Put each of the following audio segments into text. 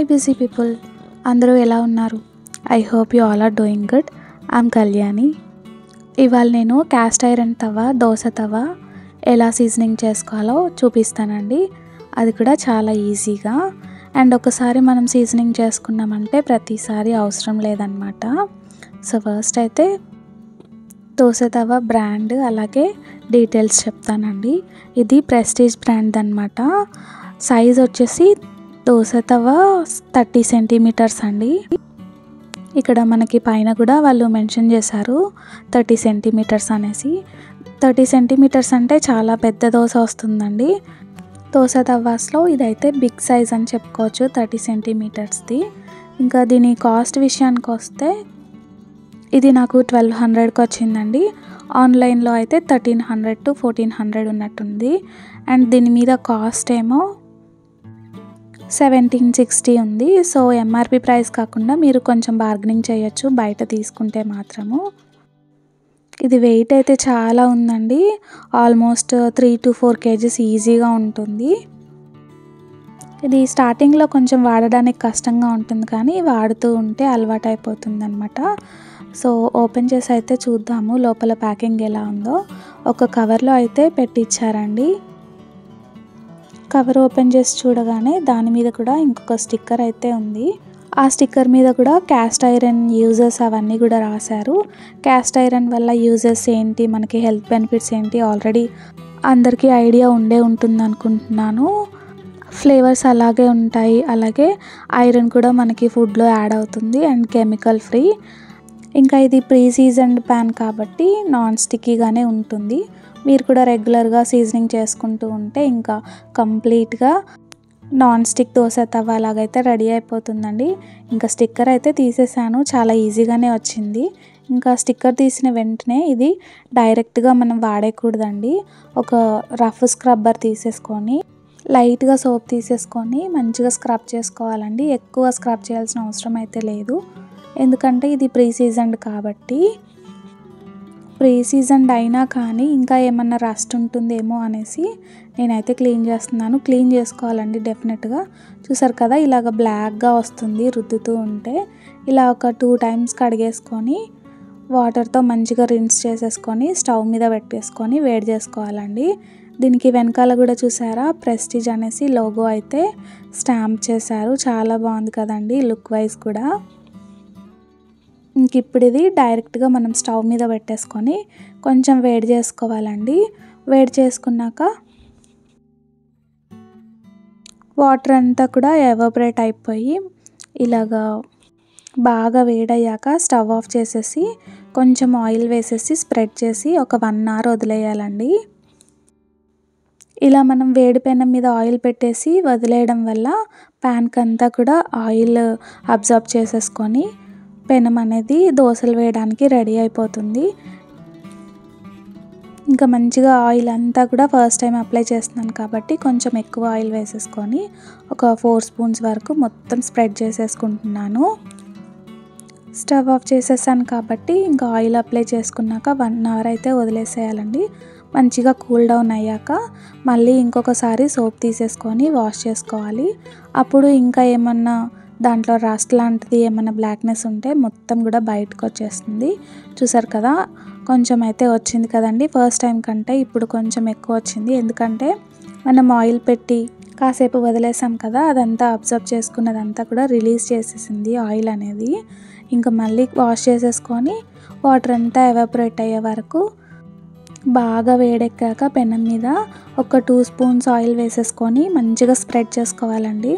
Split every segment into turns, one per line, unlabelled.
Busy people, అందరూ ఎలా ఉన్నారు? I hope you all are doing good. I'm Kalyani. ఇవాళ నేను క్యాస్ట్ ఐరన్ తవ, దోశ తవ ఎలా సీజనింగ్ చేసుకోవాలో చూపిస్తానండి. అది కూడా చాలా ఈజీగా. అండ్ ఒకసారి మనం సీజనింగ్ చేసుకున్నామంటే ప్రతిసారి అవసరం లేదనమాట. సో ఫస్ట్ అయితే దోశ తవ బ్రాండ్ అలాగే డీటెయిల్స్ చెప్తానండి. ఇది ప్రెస్టీజ్ బ్రాండ్ అనమాట. సైజ్ వచ్చేసి దోశ తవ 30 సెంటీమీటర్స్ అండి. ఇక్కడ మనకి పైన కూడా వాళ్ళు మెన్షన్ చేశారు 30 సెంటీమీటర్స్ అనేసి. 30 సెంటీమీటర్స్ అంటే చాలా పెద్ద దోశ వస్తుందండి. దోశ తవాస్లో ఇదైతే బిగ్ సైజ్ అని చెప్పుకోవచ్చు, 30 సెంటీమీటర్స్ది. ఇంకా దీని కాస్ట్ విషయానికి వస్తే ఇది నాకు 1200కి వచ్చిందండి. ఆన్లైన్లో అయితే 1300 to 1400 ఉన్నట్టుంది. అండ్ దీని మీద కాస్ట్ ఏమో 1760 ఉంది. సో ఎంఆర్పి ప్రైస్ కాకుండా మీరు కొంచెం బార్గెనింగ్ చేయొచ్చు బయట తీసుకుంటే మాత్రము. ఇది వెయిట్ అయితే చాలా ఉందండి, ఆల్మోస్ట్ 3 to 4 kgs ఈజీగా ఉంటుంది. ఇది స్టార్టింగ్లో కొంచెం వాడడానికి కష్టంగా ఉంటుంది, కానీ వాడుతూ ఉంటే అలవాటు అయిపోతుంది అనమాట. సో ఓపెన్ చేసి అయితే చూద్దాము లోపల ప్యాకింగ్ ఎలా ఉందో. ఒక కవర్లో అయితే పెట్టించారండి. కవర్ ఓపెన్ చేసి చూడగానే దాని మీద కూడా ఇంకొక స్టిక్కర్ అయితే ఉంది. ఆ స్టిక్కర్ మీద కూడా క్యాస్ట్ ఐరన్ యూజెస్ అవన్నీ కూడా రాశారు. క్యాస్ట్ ఐరన్ వల్ల యూజెస్ ఏంటి, మనకి హెల్త్ బెనిఫిట్స్ ఏంటి ఆల్రెడీ అందరికీ ఐడియా ఉంటుంది అనుకుంటున్నాను. ఫ్లేవర్స్ అలాగే ఉంటాయి, అలాగే ఐరన్ కూడా మనకి ఫుడ్లో యాడ్ అవుతుంది అండ్ కెమికల్ ఫ్రీ. ఇంకా ఇది ప్రీ సీజన్డ్ ప్యాన్ కాబట్టి నాన్ స్టిక్కీగానే ఉంటుంది. మీరు కూడా రెగ్యులర్గా సీజనింగ్ చేసుకుంటూ ఉంటే ఇంకా కంప్లీట్గా నాన్ స్టిక్ దోశ తవ అలాగైతే రెడీ అయిపోతుందండి. ఇంకా స్టిక్కర్ అయితే తీసేసాను, చాలా ఈజీగానే వచ్చింది. ఇంకా స్టిక్కర్ తీసిన వెంటనే ఇది డైరెక్ట్గా మనం వాడేయకూడదండి. ఒక రఫ్ స్క్రబ్బర్ తీసేసుకొని లైట్గా సోప్ తీసేసుకొని మంచిగా స్క్రబ్ చేసుకోవాలండి. ఎక్కువ స్క్రబ్ చేయాల్సిన అవసరం అయితే లేదు, ఎందుకంటే ఇది ప్రీ సీజన్డ్ కాబట్టి. ప్రీ సీజన్డ్ అయినా కానీ ఇంకా ఏమన్నా రస్ట్ ఉంటుందేమో అనేసి నేనైతే క్లీన్ చేస్తున్నాను. క్లీన్ చేసుకోవాలండి డెఫినెట్గా. చూసారు కదా, ఇలాగ బ్లాక్గా వస్తుంది రుద్దుతూ ఉంటే. ఇలా ఒక 2 times కడిగేసుకొని వాటర్తో మంచిగా రిన్స్ చేసేసుకొని స్టవ్ మీద పెట్టేసుకొని వేడి చేసుకోవాలండి. దీనికి వెనకాల కూడా చూసారా, ప్రెస్టీజ్ అనేసి లోగో అయితే స్టాంప్ చేశారు. చాలా బాగుంది కదండి లుక్ వైజ్ కూడా. ఇంక ఇప్పుడు ఇది డైరెక్ట్గా మనం స్టవ్ మీద పెట్టేసుకొని కొంచెం వేడి చేసుకోవాలండి. వేడి చేసుకున్నాక వాటర్ అంతా కూడా ఎవాపరేట్ అయిపోయి ఇలాగా బాగా వేడయ్యాక స్టవ్ ఆఫ్ చేసేసి కొంచెం ఆయిల్ వేసేసి స్ప్రెడ్ చేసి ఒక 1 hour వదిలేయాలండి. ఇలా మనం వేడి పెనం మీద ఆయిల్ పెట్టేసి వదిలేయడం వల్ల ప్యాన్కి అంతా కూడా ఆయిల్ అబ్జర్బ్ చేసేసుకొని పెనం అనేది దోశలు వేయడానికి రెడీ అయిపోతుంది. ఇంకా మంచిగా ఆయిల్ అంతా కూడా ఫస్ట్ టైం అప్లై చేస్తున్నాను కాబట్టి కొంచెం ఎక్కువ ఆయిల్ వేసేసుకొని ఒక 4 spoons వరకు మొత్తం స్ప్రెడ్ చేసేసుకుంటున్నాను. స్టవ్ ఆఫ్ చేసేసాను కాబట్టి ఇంకా ఆయిల్ అప్లై చేసుకున్నాక 1 hour అయితే వదిలేసేయాలండి. మంచిగా కూల్ డౌన్ అయ్యాక మళ్ళీ ఇంకొకసారి సోప్ తీసేసుకొని వాష్ చేసుకోవాలి. అప్పుడు ఇంకా ఏమన్నా దాంట్లో రస్ట్ లాంటిది ఏమైనా బ్లాక్నెస్ ఉంటే మొత్తం కూడా బయటకు వచ్చేస్తుంది. చూసారు కదా, కొంచెం అయితే వచ్చింది కదండి. ఫస్ట్ టైం కంటే ఇప్పుడు కొంచెం ఎక్కువ వచ్చింది, ఎందుకంటే మనం ఆయిల్ పెట్టి కాసేపు వదిలేసాం కదా, అదంతా అబ్జర్వ్ చేసుకున్నదంతా కూడా రిలీజ్ చేసేసింది ఆయిల్ అనేది. ఇంకా మళ్ళీ వాష్ చేసేసుకొని వాటర్ అంతా ఎవాపరేట్ అయ్యే వరకు బాగా వేడెక్కాక పెనం మీద ఒక 2 spoons ఆయిల్ వేసేసుకొని మంచిగా స్ప్రెడ్ చేసుకోవాలండి.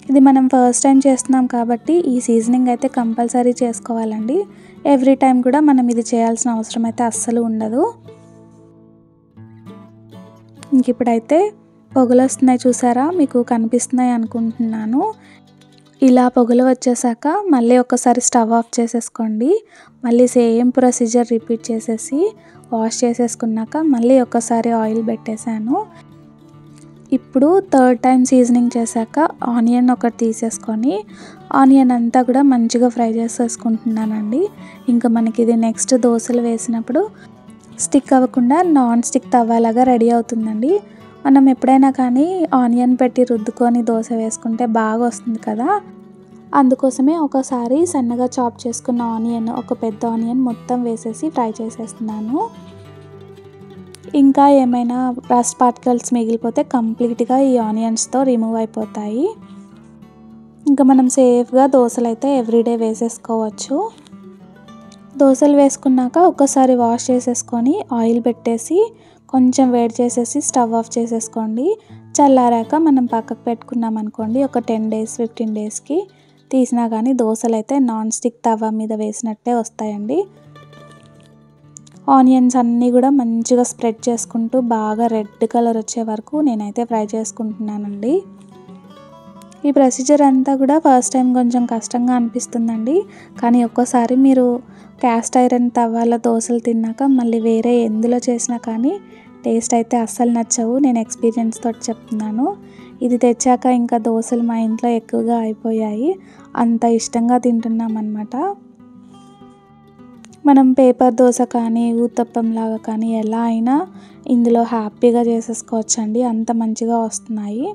ఇది మనం ఫస్ట్ టైం చేస్తున్నాం కాబట్టి ఈ సీజనింగ్ అయితే కంపల్సరీ చేసుకోవాలండి. ఎవ్రీ టైం కూడా మనం ఇది చేయాల్సిన అవసరం అయితే అస్సలు ఉండదు. ఇంక ఇప్పుడైతే పొగలు వస్తున్నాయి చూసారా, మీకు కనిపిస్తున్నాయి అనుకుంటున్నాను. ఇలా పొగలు వచ్చేసాక మళ్ళీ ఒకసారి స్టవ్ ఆఫ్ చేసేసుకోండి. మళ్ళీ సేమ్ ప్రొసీజర్ రిపీట్ చేసేసి వాష్ చేసేసుకున్నాక మళ్ళీ ఒకసారి ఆయిల్ పెట్టేశాను. ఇప్పుడు 3rd time సీజనింగ్ చేశాక ఆనియన్ ఒకటి తీసేసుకొని ఆనియన్ అంతా కూడా మంచిగా ఫ్రై చేసేసుకుంటున్నానండి. ఇంకా మనకి ఇది నెక్స్ట్ దోశలు వేసినప్పుడు స్టిక్ అవ్వకుండా నాన్ స్టిక్ తవ్వాలాగా రెడీ అవుతుందండి. మనం ఎప్పుడైనా కానీ ఆనియన్ పెట్టి రుద్దుకొని దోశ వేసుకుంటే బాగా వస్తుంది కదా, అందుకోసమే ఒకసారి సన్నగా చాప్ చేసుకున్న ఆనియన్, ఒక పెద్ద ఆనియన్ మొత్తం వేసేసి ఫ్రై చేసేస్తున్నాను. ఇంకా ఏమైనా రస్ట్ పార్టికల్స్ మిగిలిపోతే కంప్లీట్గా ఈ ఆనియన్స్తో రిమూవ్ అయిపోతాయి. ఇంకా మనం సేఫ్గా దోశలు అయితే ఎవ్రీడే వేసేసుకోవచ్చు. దోశలు వేసుకున్నాక ఒకసారి వాష్ చేసేసుకొని ఆయిల్ పెట్టేసి కొంచెం వేడి చేసేసి స్టవ్ ఆఫ్ చేసేసుకోండి. చల్లారాక మనం పక్కకు పెట్టుకున్నాం అనుకోండి, ఒక 10 days 15 daysకి తీసినా కానీ దోశలు అయితే నాన్ స్టిక్ తవా మీద వేసినట్టే వస్తాయండి. ఆనియన్స్ అన్నీ కూడా మంచిగా స్ప్రెడ్ చేసుకుంటూ బాగా రెడ్ కలర్ వచ్చే వరకు నేనైతే ఫ్రై చేసుకుంటున్నానండి. ఈ ప్రొసీజర్ అంతా కూడా ఫస్ట్ టైం కొంచెం కష్టంగా అనిపిస్తుందండి, కానీ ఒక్కోసారి మీరు క్యాస్ట్ ఐరన్ తవాలో దోశలు తిన్నాక మళ్ళీ వేరే ఎందులో చేసినా కానీ టేస్ట్ అయితే అస్సలు నచ్చవు. నేను ఎక్స్పీరియన్స్ తోటి చెప్తున్నాను. ఇది తెచ్చాక ఇంకా దోశలు మా ఇంట్లో ఎక్కువగా అయిపోయాయి, అంత ఇష్టంగా తింటున్నాం అన్నమాట. మనం పేపర్ దోశ కానీ ఊతప్పం లాగా కానీ ఎలా అయినా ఇందులో హ్యాపీగా చేసేసుకోవచ్చండి, అంత మంచిగా వస్తున్నాయి.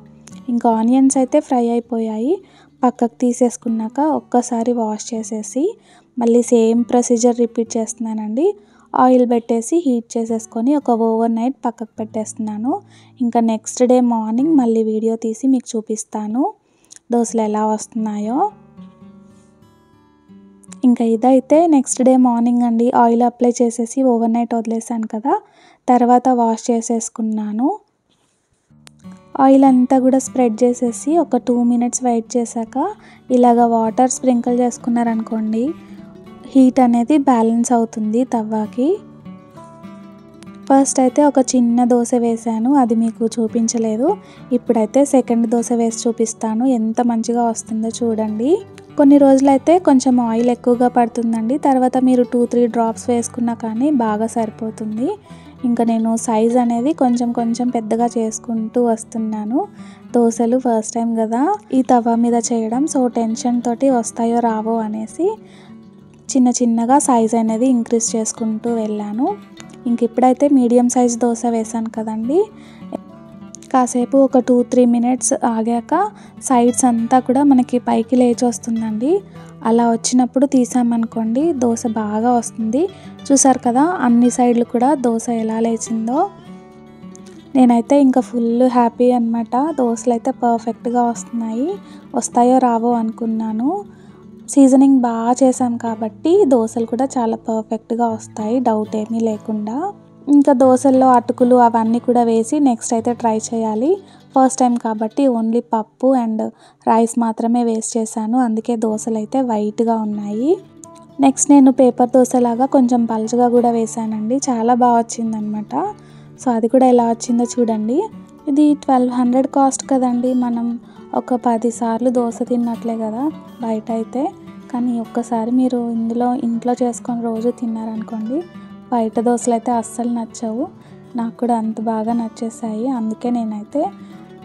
ఇంకా ఆనియన్స్ అయితే ఫ్రై అయిపోయాయి. పక్కకు తీసేసుకున్నాక ఒక్కసారి వాష్ చేసేసి మళ్ళీ సేమ్ ప్రొసీజర్ రిపీట్ చేస్తున్నానండి. ఆయిల్ పెట్టేసి హీట్ చేసేసుకొని ఒక ఓవర్ నైట్ పక్కకు పెట్టేస్తున్నాను. ఇంకా నెక్స్ట్ డే మార్నింగ్ మళ్ళీ వీడియో తీసి మీకు చూపిస్తాను దోశలు ఎలా వస్తున్నాయో. ఇంకా ఇదైతే నెక్స్ట్ డే మార్నింగ్ అండి. ఆయిల్ అప్లై చేసేసి ఓవర్ నైట్ వదిలేసాను కదా, తర్వాత వాష్ చేసేసుకున్నాను. ఆయిల్ అంతా కూడా స్ప్రెడ్ చేసేసి ఒక 2 minutes వెయిట్ చేశాక ఇలాగ వాటర్ స్ప్రింకిల్ చేసుకున్నారనుకోండి, హీట్ అనేది బ్యాలెన్స్ అవుతుంది తవ్వాకి. ఫస్ట్ అయితే ఒక చిన్న దోశ వేసాను, అది మీకు చూపించలేదు. ఇప్పుడైతే సెకండ్ దోశ వేసి చూపిస్తాను, ఎంత మంచిగా వస్తుందో చూడండి. కొన్ని రోజులైతే కొంచెం ఆయిల్ ఎక్కువగా పడుతుందండి, తర్వాత మీరు 2-3 drops వేసుకున్నా కానీ బాగా సరిపోతుంది. ఇంకా నేను సైజ్ అనేది కొంచెం కొంచెం పెద్దగా చేసుకుంటూ వస్తున్నాను. దోశలు ఫస్ట్ టైం కదా ఈ తవా మీద చేయడం, సో టెన్షన్ తోటి వస్తాయో రావో అనేసి చిన్న చిన్నగా సైజ్ అనేది ఇంక్రీజ్ చేసుకుంటూ వెళ్ళాను. ఇంక ఇప్పుడైతే మీడియం సైజ్ దోశ వేసాను కదండి, కాసేపు ఒక 2-3 minutes ఆగాక సైడ్స్ అంతా కూడా మనకి పైకి లేచి వస్తుందండి. అలా వచ్చినప్పుడు తీసామనుకోండి దోశ బాగా వస్తుంది. చూసారు కదా అన్ని సైడ్లు కూడా దోశ ఎలా లేచిందో. నేనైతే ఇంకా ఫుల్ హ్యాపీ అనమాట. దోశలు అయితే పర్ఫెక్ట్గా వస్తాయో రావో అనుకున్నాను. సీజనింగ్ బాగా చేసాం కాబట్టి దోశలు కూడా చాలా పర్ఫెక్ట్గా వస్తాయి, డౌట్ ఏమీ లేకుండా. ఇంకా దోశల్లో అటుకులు అవన్నీ కూడా వేసి నెక్స్ట్ అయితే ట్రై చేయాలి. ఫస్ట్ టైం కాబట్టి ఓన్లీ పప్పు అండ్ రైస్ మాత్రమే వేస్ట్ చేశాను, అందుకే దోశలు అయితే వైట్గా ఉన్నాయి. నెక్స్ట్ నేను పేపర్ దోశలాగా కొంచెం పలుచగా కూడా వేసానండి, చాలా బాగా వచ్చిందనమాట. సో అది కూడా ఎలా వచ్చిందో చూడండి. ఇది 1200 కాస్ట్ కదండి, మనం ఒక 10 సార్లు దోశ తిన్నట్లే కదా బయట అయితే. కానీ ఒక్కసారి మీరు ఇంట్లో చేసుకొని రోజు తిన్నారనుకోండి, బయట దోశలు అయితే అస్సలు నచ్చవు. నాకు కూడా అంత బాగా నచ్చేసాయి, అందుకే నేనైతే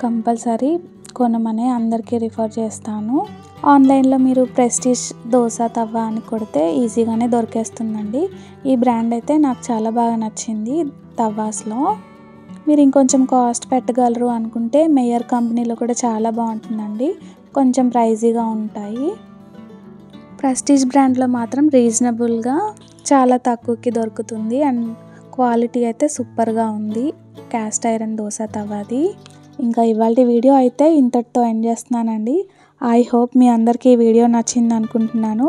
కంపల్సరీ కొనమని అందరికీ రిఫర్ చేస్తాను. ఆన్లైన్లో మీరు ప్రెస్టీజ్ దోశ తవా అని కొడితే ఈజీగానే దొరికేస్తుందండి. ఈ బ్రాండ్ అయితే నాకు చాలా బాగా నచ్చింది తవాస్లో. మీరు ఇంకొంచెం కాస్ట్ పెట్టగలరు అనుకుంటే మేయర్ కంపెనీలో కూడా చాలా బాగుంటుందండి, కొంచెం ప్రైజీగా ఉంటాయి. ప్రెస్టీజ్ బ్రాండ్లో మాత్రం రీజనబుల్గా చాలా తక్కువకి దొరుకుతుంది అండ్ క్వాలిటీ అయితే సూపర్గా ఉంది క్యాస్ట్ ఐరన్ దోశ తవాది. ఇంకా ఇవాళ వీడియో అయితే ఇంతటితో ఎండ్ చేస్తున్నానండి. ఐ హోప్ మీ అందరికీ ఈ వీడియో నచ్చింది అనుకుంటున్నాను.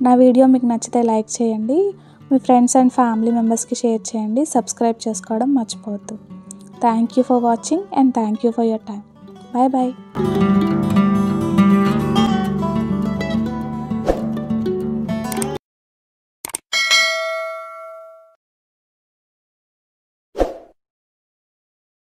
నా వీడియో మీకు నచ్చితే లైక్ చేయండి, మీ ఫ్రెండ్స్ అండ్ ఫ్యామిలీ మెంబర్స్కి షేర్ చేయండి, సబ్స్క్రైబ్ చేసుకోవడం మర్చిపోవద్దు. Thank you for watching and thank you for your time. Bye bye.